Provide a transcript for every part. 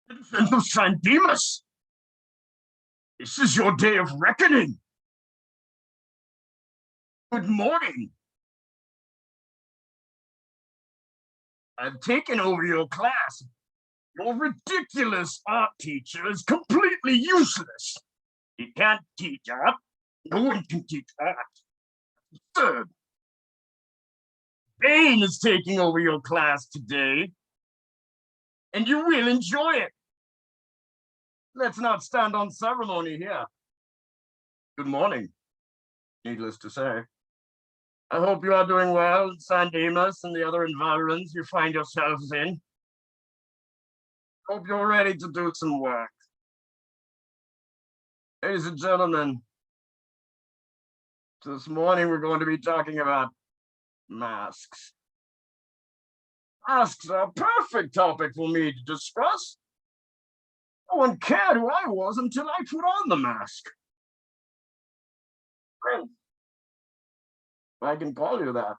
Infant of Saint Demas, this is your day of reckoning. Good morning. I've taken over your class. Your ridiculous art teacher is completely useless. He can't teach art. No one can teach art. Third, Bane is taking over your class today, and you will enjoy it. Let's not stand on ceremony here. Good morning, needless to say. I hope you are doing well in San Dimas and the other environs you find yourselves in. Hope you're ready to do some work. Ladies and gentlemen, this morning we're going to be talking about masks. Masks are a perfect topic for me to discuss. No one cared who I was until I put on the mask. If I can call you that.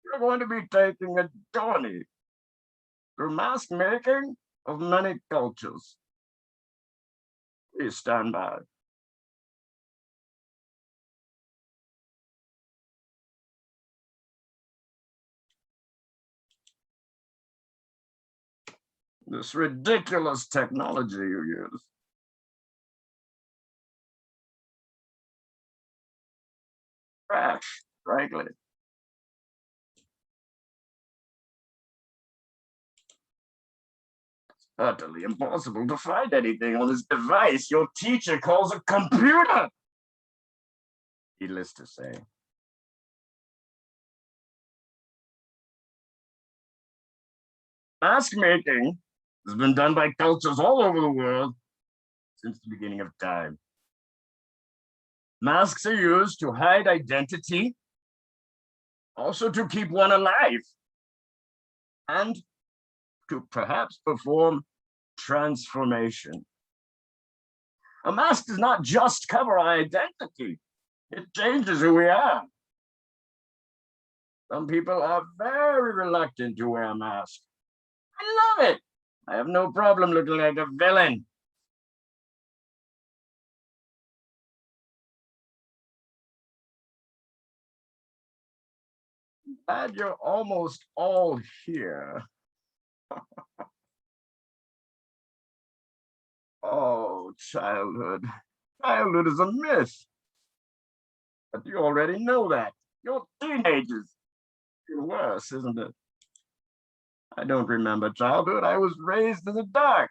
You're going to be taking a journey through mask making of many cultures. Please stand by. This ridiculous technology you use. Trash, frankly. It's utterly impossible to find anything on this device your teacher calls a computer. Needless to say. Mask making has been done by cultures all over the world since the beginning of time. Masks are used to hide identity, also to keep one alive, and to perhaps perform transformation. A mask does not just cover our identity, it changes who we are. Some people are very reluctant to wear a mask. I love it. I have no problem looking like a villain. Glad you're almost all here. Oh, childhood. Childhood is a myth. But you already know that. You're teenagers. It's worse, isn't it? I don't remember childhood. I was raised in the dark.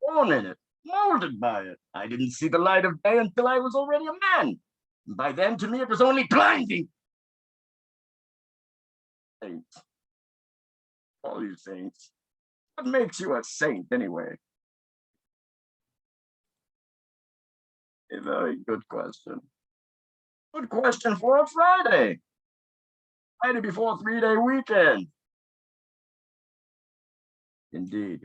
Born in it, molded by it. I didn't see the light of day until I was already a man. And by then, to me, it was only blinding. Saints. All you saints. What makes you a saint, anyway? A very good question. Good question for a Friday. Friday before 3-day weekend. Indeed.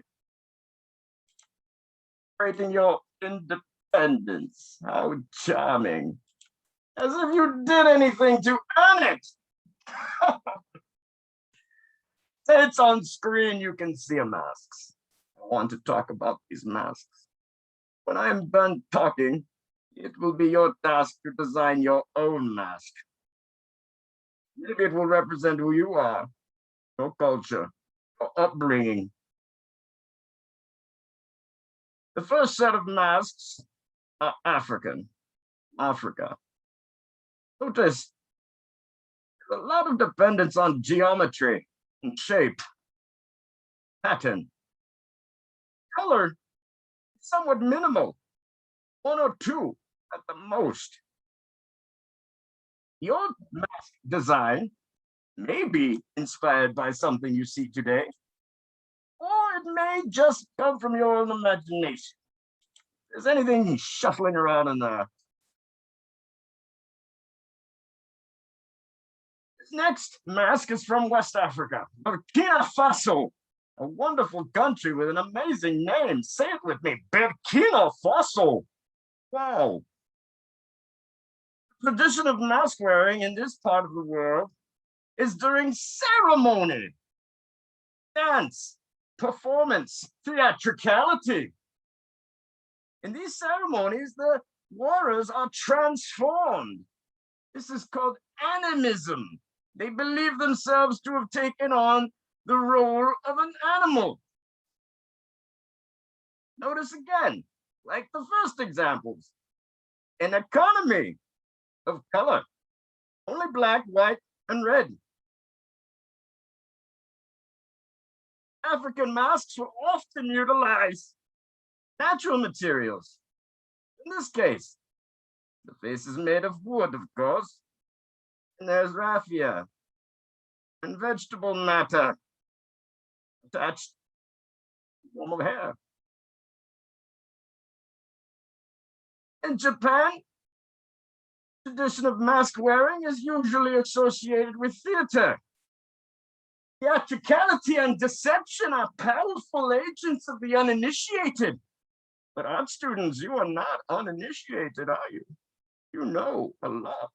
Celebrating your independence. How charming. As if you did anything to earn it. It's on screen, you can see masks. I want to talk about these masks. When I'm done talking, it will be your task to design your own mask. Maybe it will represent who you are, your culture, your upbringing. The first set of masks are Africa. Notice there's a lot of dependence on geometry and shape, pattern. Color, somewhat minimal, 1 or 2 at the most. Your mask design may be inspired by something you see today, or it may just come from your own imagination. Is anything shuffling around in there? This next mask is from West Africa, Burkina Faso, a wonderful country with an amazing name. Say it with me, Burkina Faso. Wow. The tradition of mask wearing in this part of the world is during ceremony, dance, performance, theatricality. In these ceremonies, the wearers are transformed. This is called animism. They believe themselves to have taken on the role of an animal. Notice again, like the first examples, an economy of color, only black, white, and red. African masks will often utilize natural materials. In this case, the face is made of wood, of course, and there's raffia and vegetable matter attached to normal hair. In Japan, the tradition of mask wearing is usually associated with theater. Theatricality and deception are powerful agents of the uninitiated. But art students, you are not uninitiated, are you? You know a lot.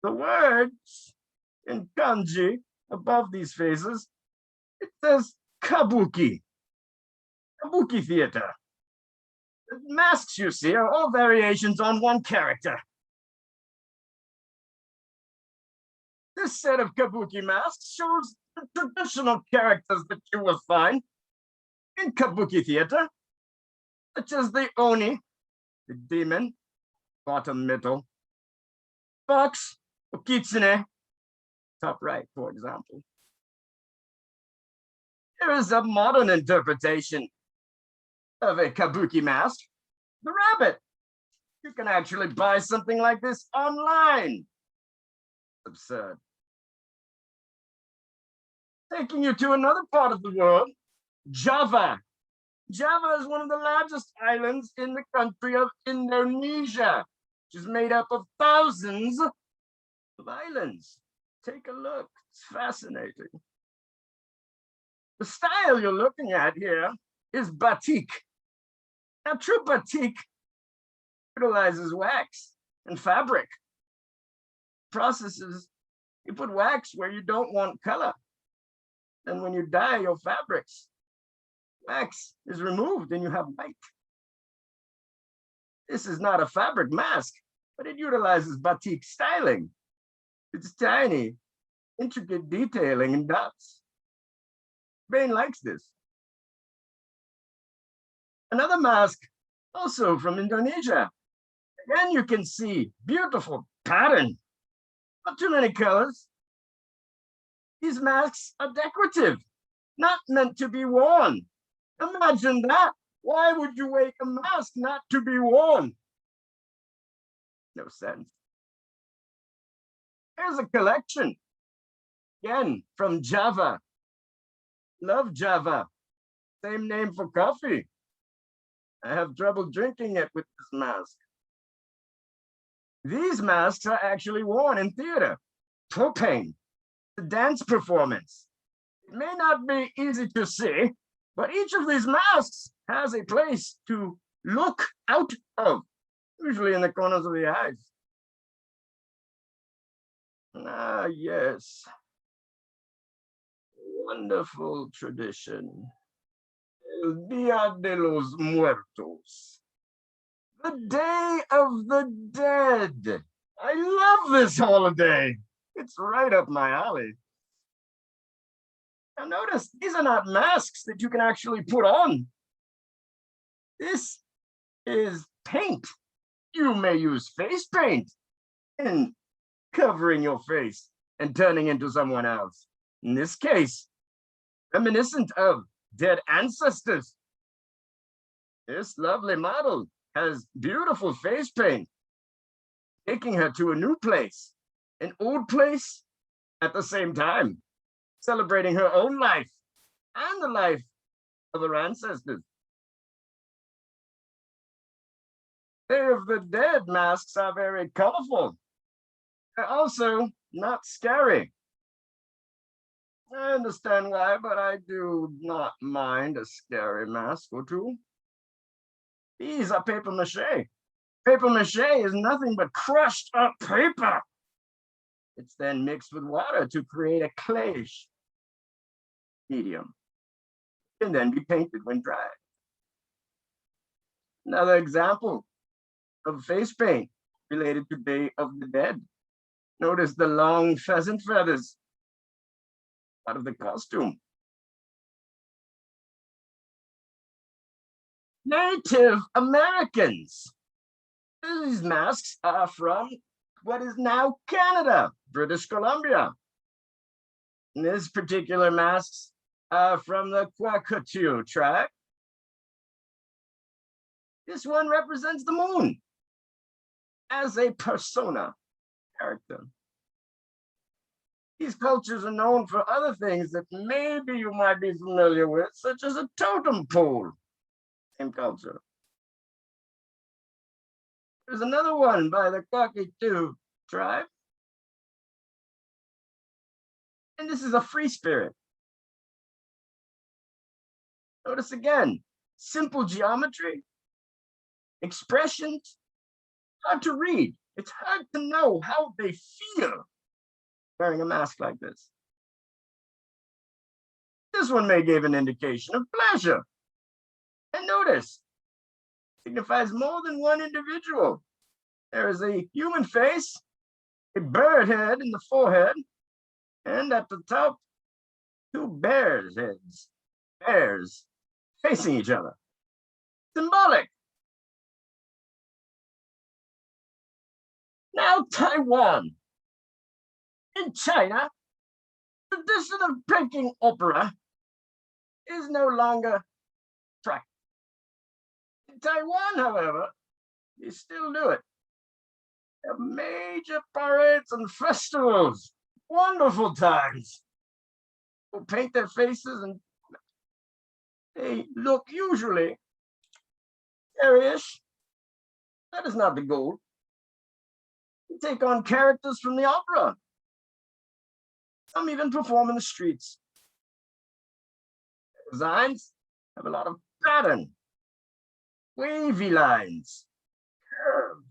The words in kanji above these faces, it says kabuki, kabuki theater. The masks you see are all variations on one character. This set of kabuki masks shows the traditional characters that you will find in kabuki theater, such as the Oni, the demon, bottom middle, fox, or kitsune, top right, for example. There is a modern interpretation of a kabuki mask, the rabbit. You can actually buy something like this online. Absurd. Taking you to another part of the world, Java. Java is one of the largest islands in the country of Indonesia, which is made up of thousands of islands. Take a look, it's fascinating. The style you're looking at here is batik. Now, true batik utilizes wax and fabric. Processes, you put wax where you don't want color. And when you dye your fabrics, wax is removed and you have white. This is not a fabric mask, but it utilizes batik styling. It's tiny, intricate detailing and dots. Bane likes this. Another mask, also from Indonesia. Again, you can see beautiful pattern. Not too many colors. These masks are decorative, not meant to be worn. Imagine that. Why would you make a mask not to be worn? No sense. Here's a collection, again, from Java. Love Java. Same name for coffee. I have trouble drinking it with this mask. These masks are actually worn in theater, topeng, the dance performance. It may not be easy to see, but each of these masks has a place to look out of, usually in the corners of the eyes. Ah, yes. Wonderful tradition. El Dia de los Muertos. The Day of the Dead. I love this holiday. It's right up my alley. Now notice, these are not masks that you can actually put on. This is paint. You may use face paint in covering your face and turning into someone else. In this case, reminiscent of dead ancestors. This lovely model has beautiful face paint, taking her to a new place, an old place at the same time, celebrating her own life and the life of her ancestors. Day of the Dead masks are very colorful. They're also not scary. I understand why, but I do not mind a scary mask or two. These are paper mache. Paper mache is nothing but crushed up paper. It's then mixed with water to create a clayish medium. It can then be painted when dry. Another example of face paint related to Day of the Dead. Notice the long pheasant feathers out of the costume. Native Americans. These masks are from what is now Canada, British Columbia. And this particular masks are from the Quackatoo tribe. This one represents the moon as a persona character. These cultures are known for other things that maybe you might be familiar with, such as a totem pole. Same culture. There's another one by the Quackatoo tribe. And this is a free spirit. Notice again, simple geometry, expressions, hard to read. It's hard to know how they feel wearing a mask like this. This one may give an indication of pleasure. And notice, signifies more than one individual. There is a human face, a bird head in the forehead, and at the top, two bears' heads, bears facing each other. Symbolic. Now Taiwan. In China, the tradition of painting opera is no longer practiced. In Taiwan, however, they still do it. They have major parades and festivals, wonderful times. People paint their faces and they look usually scary-ish. That is not the goal. They take on characters from the opera. Some even perform in the streets. Designs have a lot of pattern, wavy lines, curves.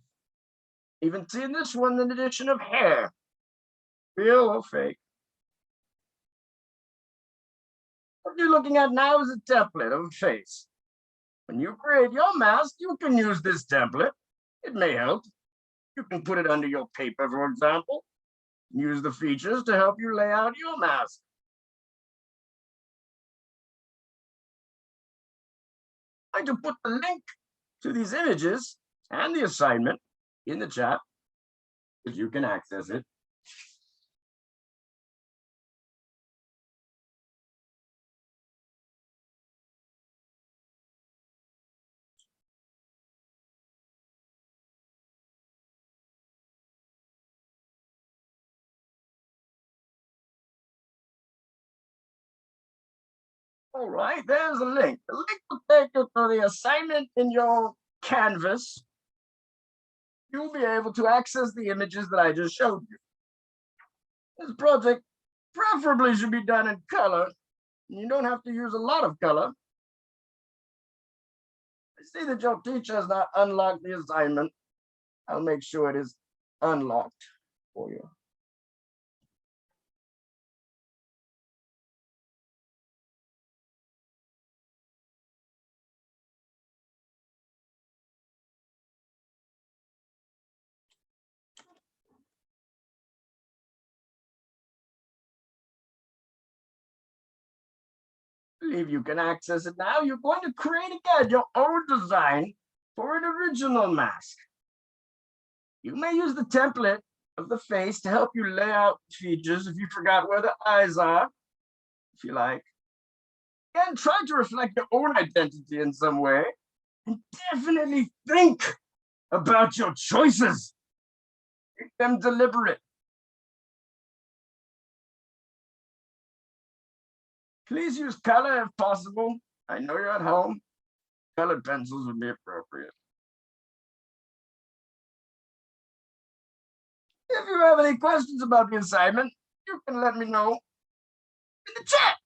Even see in this one an addition of hair, real or fake. What you're looking at now is a template of a face. When you create your mask, you can use this template. It may help. You can put it under your paper, for example. Use the features to help you lay out your mask. I'm going to put the link to these images and the assignment in the chat, because you can access it. All right, there's a link. The link will take you to the assignment in your canvas. You'll be able to access the images that I just showed you. This project preferably should be done in color. You don't have to use a lot of color. I see that your teacher has not unlocked the assignment. I'll make sure it is unlocked for you. I believe you can access it now. You're going to create again your own design for an original mask. You may use the template of the face to help you lay out features if you forgot where the eyes are, if you like. And try to reflect your own identity in some way. And definitely think about your choices. Make them deliberate. Please use color if possible. I know you're at home. Colored pencils would be appropriate. If you have any questions about the assignment, you can let me know in the chat.